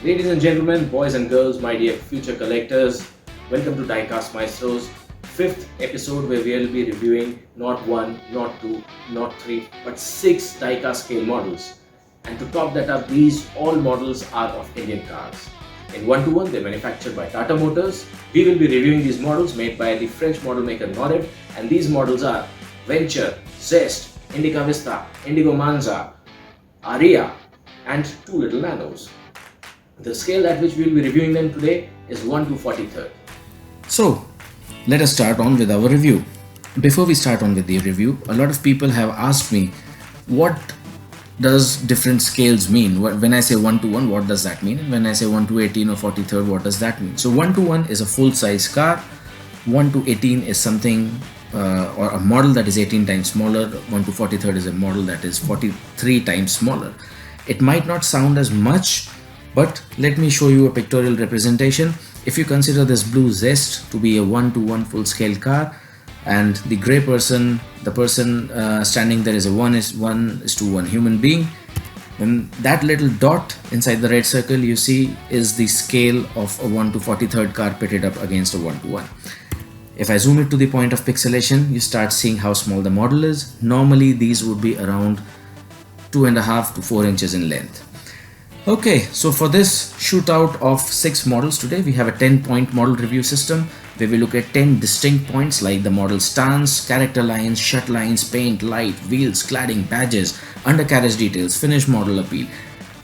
Ladies and gentlemen, boys and girls, my dear future collectors, welcome to Diecast Maestro's 5th episode where we will be reviewing not 1, not 2, not 3, but 6 diecast scale models. And to top that up, these all models are of Indian cars. In 1-to-1, they're manufactured by Tata Motors. We will be reviewing these models made by the French model maker Norev, and these models are Venture, Zest, Indica Vista, Indigo Manza, Aria, and 2 little Nanos. The scale at which we will be reviewing them today is 1 to 43rd. So, let us start on with our review. Before we start on with the review, a lot of people have asked me, what does different scales mean? When I say 1-to-1, what does that mean? And when I say 1 to 18 or 43rd, what does that mean? So 1-to-1 is a full-size car. 1 to 18 is something or a model that is 18 times smaller. 1 to 43rd is a model that is 43 times smaller. It might not sound as much, but let me show you a pictorial representation. If you consider this blue Zest to be a 1-to-1 full-scale car, and the grey person, the person standing there is a 1:1 human being, then that little dot inside the red circle you see is the scale of a 1 to 43rd car pitted up against a 1-to-1. If I zoom it to the point of pixelation, you start seeing how small the model is. Normally these would be around 2.5 to 4 inches in length. Okay, so for this shootout of 6 models today, we have a 10-point model review system where we look at 10 distinct points like the model stance, character lines, shut lines, paint, light, wheels, cladding, badges, undercarriage details, finish model appeal.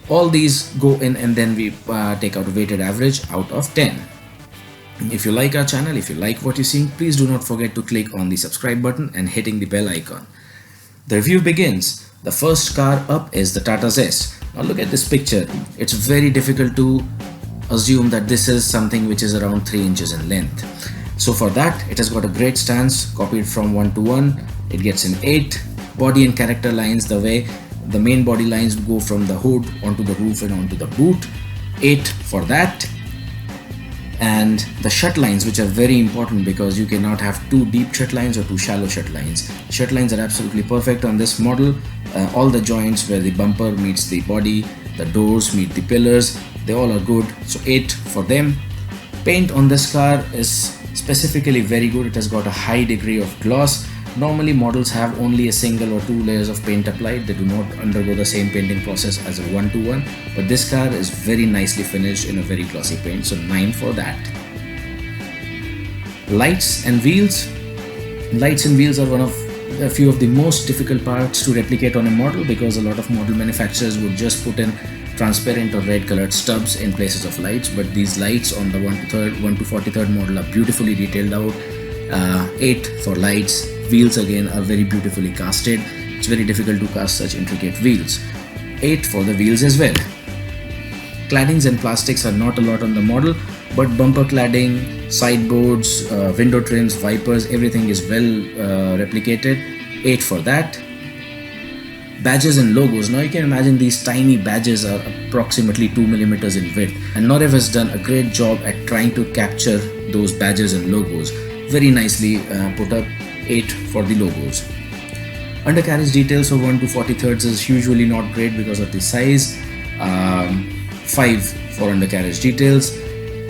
All these go in and then we take out a weighted average out of 10. If you like our channel, if you like what you're seeing, please do not forget to click on the subscribe button and hitting the bell icon. The review begins. The first car up is the Tata S. Now look at this picture. It's very difficult to assume that this is something which is around 3 inches in length. So for that, it has got a great stance, copied from 1-to-1. It gets an 8. Body and character lines, the way the main body lines go from the hood onto the roof and onto the boot. 8 for that. And the shut lines, which are very important because you cannot have too deep shut lines or too shallow shut lines. Shut lines are absolutely perfect on this model. All the joints where the bumper meets the body, the doors meet the pillars, they all are good. So 8 for them. Paint on this car is specifically very good. It has got a high degree of gloss. Normally models have only a single or 2 layers of paint applied. They do not undergo the same painting process as a 1-to-1, but this car is very nicely finished in a very glossy paint, so 9 for that. Lights and wheels. Lights and wheels are one of a few of the most difficult parts to replicate on a model because a lot of model manufacturers would just put in transparent or red colored stubs in places of lights, but these lights on the 1 to 43rd model are beautifully detailed out. 8 for lights. Wheels again are very beautifully casted. It's very difficult to cast such intricate wheels. 8 for the wheels as well. Claddings and plastics are not a lot on the model, but bumper cladding, sideboards, window trims, wipers, everything is well replicated. 8 for that. Badges and logos. Now you can imagine these tiny badges are approximately 2 millimeters in width, and Norev has done a great job at trying to capture those badges and logos. Very nicely put up. 8 for the logos. Undercarriage details of 1 to 43rds is usually not great because of the size. 5 for undercarriage details.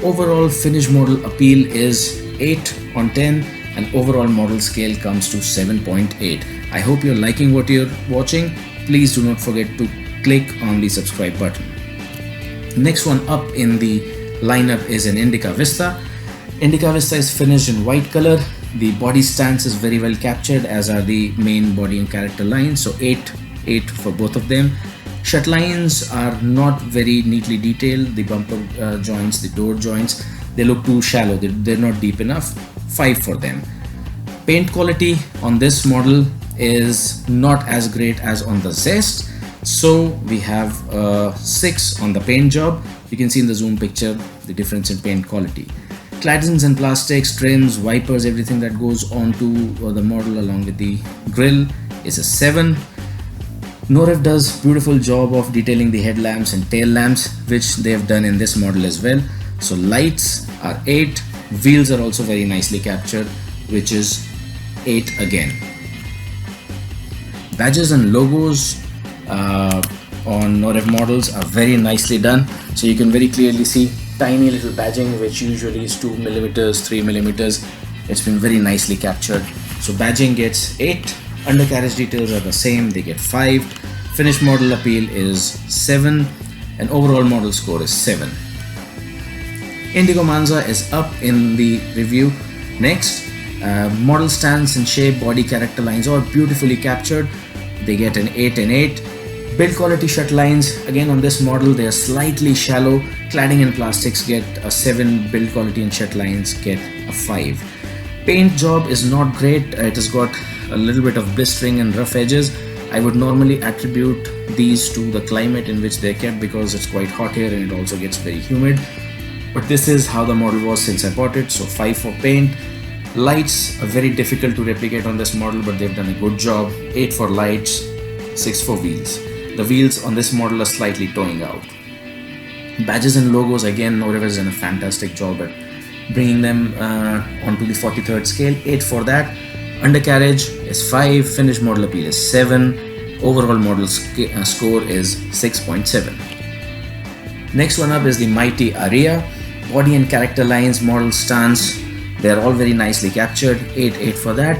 Overall finish model appeal is 8 on 10, and overall model scale comes to 7.8. I hope you're liking what you're watching. Please do not forget to click on the subscribe button. Next one up in the lineup is an Indica Vista. Indica Vista is finished in white color. The body stance is very well captured, as are the main body and character lines. So 8 for both of them. Shut lines are not very neatly detailed. The bumper joints, the door joints, they look too shallow. They're not deep enough. 5 for them. Paint quality on this model is not as great as on the Zest. So we have 6 on the paint job. You can see in the zoom picture the difference in paint quality. Claddings and plastics, trims, wipers, everything that goes onto the model along with the grille is a 7. Norev does beautiful job of detailing the headlamps and tail lamps, which they have done in this model as well. So lights are 8. Wheels are also very nicely captured, which is 8 again. Badges and logos on Norev models are very nicely done. So you can very clearly see tiny little badging, which usually is 2 millimeters, 3 millimeters. It's been very nicely captured. So badging gets 8, undercarriage details are the same, they get 5, finished model appeal is 7, and overall model score is 7. Indigo Manza is up in the review. Next, model stance and shape, body character lines, all beautifully captured. They get an 8 and 8. Build quality shut lines, again on this model they are slightly shallow. Cladding and plastics get a 7, build quality and shut lines get a 5. Paint job is not great, it has got a little bit of blistering and rough edges. I would normally attribute these to the climate in which they're kept, because it's quite hot here and it also gets very humid. But this is how the model was since I bought it, so 5 for paint. Lights are very difficult to replicate on this model, but they've done a good job. 8 for lights, 6 for wheels. The wheels on this model are slightly toeing out. Badges and logos, again Norev has done a fantastic job at bringing them onto the 43rd scale. 8 for that. Undercarriage is 5, finished model appeal is 7, overall model score is 6.7. Next one up is the mighty Aria. Body and character lines, model stance, they are all very nicely captured. 8 for that.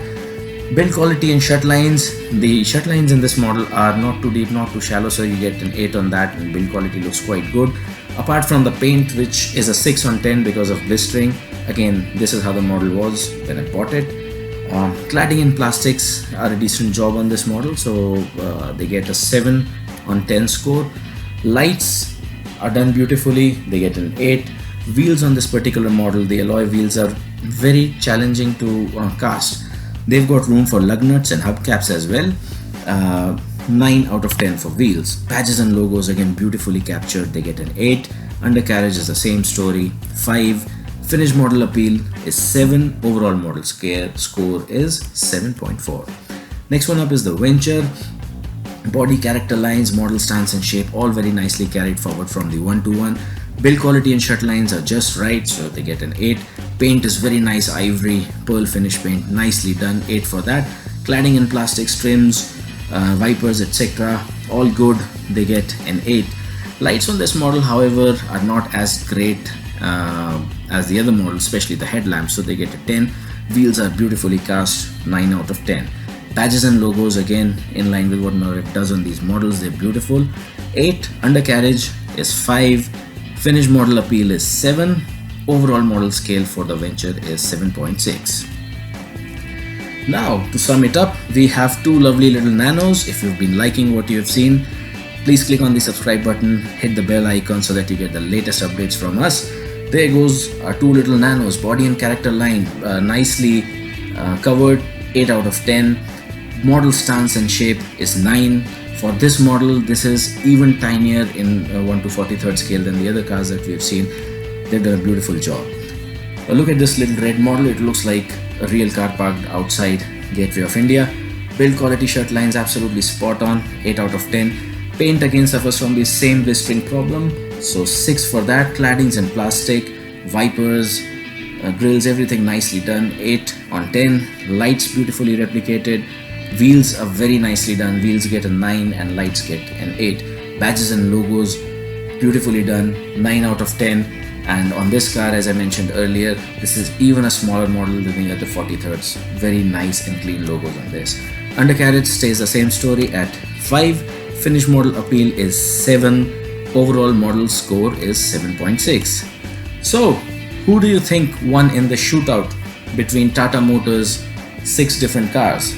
Build quality and shut lines, the shut lines in this model are not too deep, not too shallow, so you get an 8 on that, and build quality looks quite good. Apart from the paint, which is a 6 on 10 because of blistering. Again, this is how the model was when I bought it. Cladding and plastics are a decent job on this model, so they get a 7 on 10 score. Lights are done beautifully, they get an 8. Wheels on this particular model, the alloy wheels, are very challenging to cast. They've got room for lug nuts and hubcaps as well. 9 out of 10 for wheels. Badges and logos, again beautifully captured, they get an 8. Undercarriage is the same story, 5. Finished model appeal is 7. Overall model score is 7.4. Next one up is the Venture. Body character lines, model stance and shape, all very nicely carried forward from the 1-1. Build quality and shut lines are just right, so they get an 8. Paint is very nice, ivory, pearl finish paint, nicely done, 8 for that. Cladding and plastics, trims, wipers, etc., all good, they get an 8. Lights on this model, however, are not as great as the other model, especially the headlamps, so they get a 10. Wheels are beautifully cast, 9 out of 10. Badges and logos, again in line with what Norev does on these models, they're beautiful. 8. Undercarriage is 5. Finished model appeal is 7. Overall model scale for the Venture is 7.6. Now, to sum it up, we have 2 lovely little Nanos. If you've been liking what you have seen, please click on the subscribe button, hit the bell icon so that you get the latest updates from us. There goes our 2 little Nanos, body and character line, nicely covered, 8 out of 10. Model stance and shape is 9. For this model, this is even tinier in 1/43 scale than the other cars that we have seen. They've done a beautiful job. Now look at this little red model, it looks like a real car parked outside Gateway of India. Build quality shut lines absolutely spot on, 8 out of 10. Paint again suffers from the same blistering problem, so 6 for that. Claddings and plastic, wipers, grills, everything nicely done, 8 on 10. Lights beautifully replicated. Wheels are very nicely done, wheels get a 9 and lights get an 8. Badges and logos beautifully done, 9 out of 10. And on this car, as I mentioned earlier, this is even a smaller model than the other 43rds. Very nice and clean logos on this. Undercarriage stays the same story at 5. Finished model appeal is 7. Overall model score is 7.6. So, who do you think won in the shootout between Tata Motors' 6 different cars?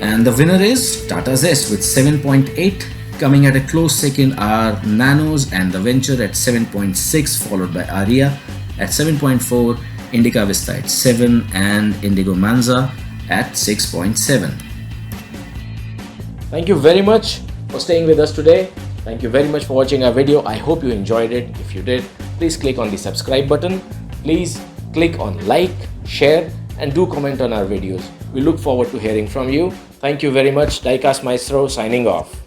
And the winner is Tata Zest with 7.8. Coming at a close second are Nanos and the Venture at 7.6, followed by Aria at 7.4, Indica Vista at 7, and Indigo Manza at 6.7. Thank you very much for staying with us today. Thank you very much for watching our video. I hope you enjoyed it. If you did, please click on the subscribe button. Please click on like, share, and do comment on our videos. We look forward to hearing from you. Thank you very much. Diecast Maestro signing off.